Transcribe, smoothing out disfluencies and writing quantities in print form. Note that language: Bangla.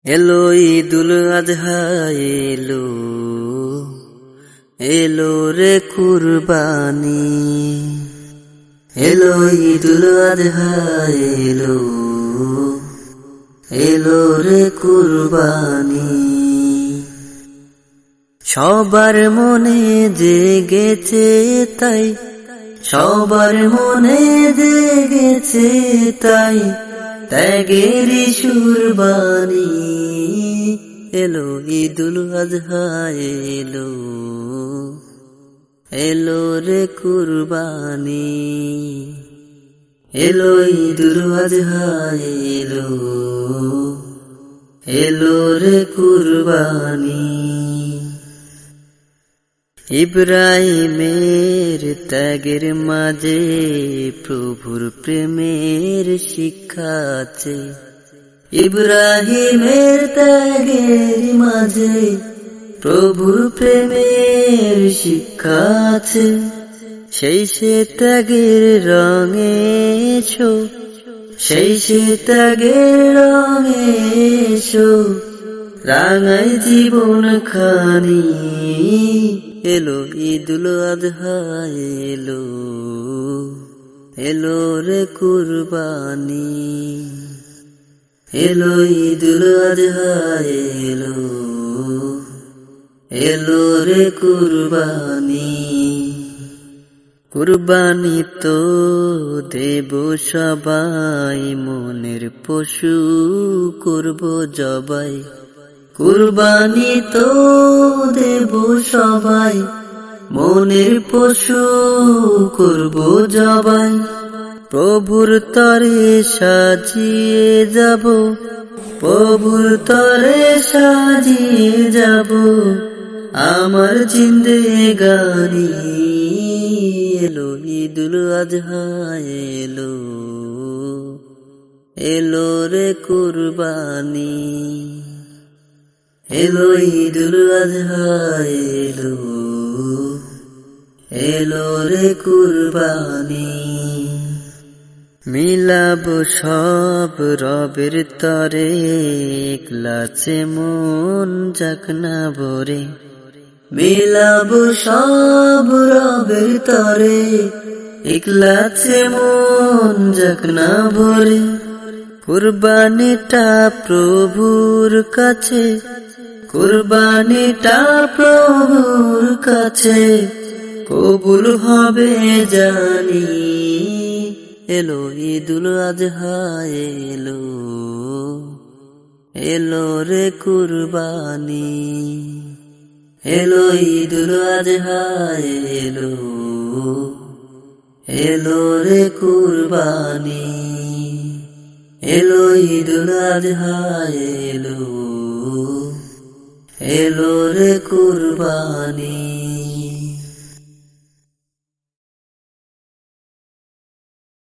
এলো ঈদুল আজহা এলো, এলো রে কুরবানি। এলো ঈদুল আজহা এলো, এলো রে কুরবানি। সবার মনে জেগেছে তাই, সবার মনে জেগেছে তাই, ত্যাগের সুরবানি। এলো ঈদুল আজহা এলো, এলো রে কুরবানি। এলো ঈদুল আজহা এলো, এলো রে কুরবানি। ইব্রাহিমের ত্যাগের মাঝে প্রভুর প্রেমের শিক্ষা আছে। ইব্রাহিমের ত্যাগের মাঝে প্রভুর প্রেমের শিক্ষা আছে। সেই সে ত্যাগের রঙে এসো, সেই সে ত্যাগের রঙে এসো, রাঙাই জীবন খানি। এলো ঈদুল আজহা এলো, এলো রে কুরবানি। এলো ঈদুল আজহা এলো, এলো রে কুরবানি। কুরবানি তো দেব সবাই, মনের পশু করব জবাই। কুরবানি তো দেব সবাই, মনের পশু করব জবাই। প্রভুর তরে সাজিয়ে যাব, প্রভুর তরে সাজিয়ে যাব আমার জিন্দেগানি। এলো ঈদুল আজহা এলো, এলো রে কুরবানি। এলো ঈদুল আজহা এলো, এলো রে কুরবানি। মিলাব সব রবের তরে, একলাছে মন যাক না ভরে। মিলাব সব রবের তরে, একলাছে মন যাক না ভরে। কুরবানিটা প্রভুর কাছে, কুরবানিটা প্রভুর কাছে কবুল হবে জানি। এলো ঈদুল আজহা এলো, এলো রে কুরবানি। এলো ঈদুল আজহা এলো, এলো রে কুরবানি। এলো ঈদুল আজহা এলো, এলো রে কুরবানি।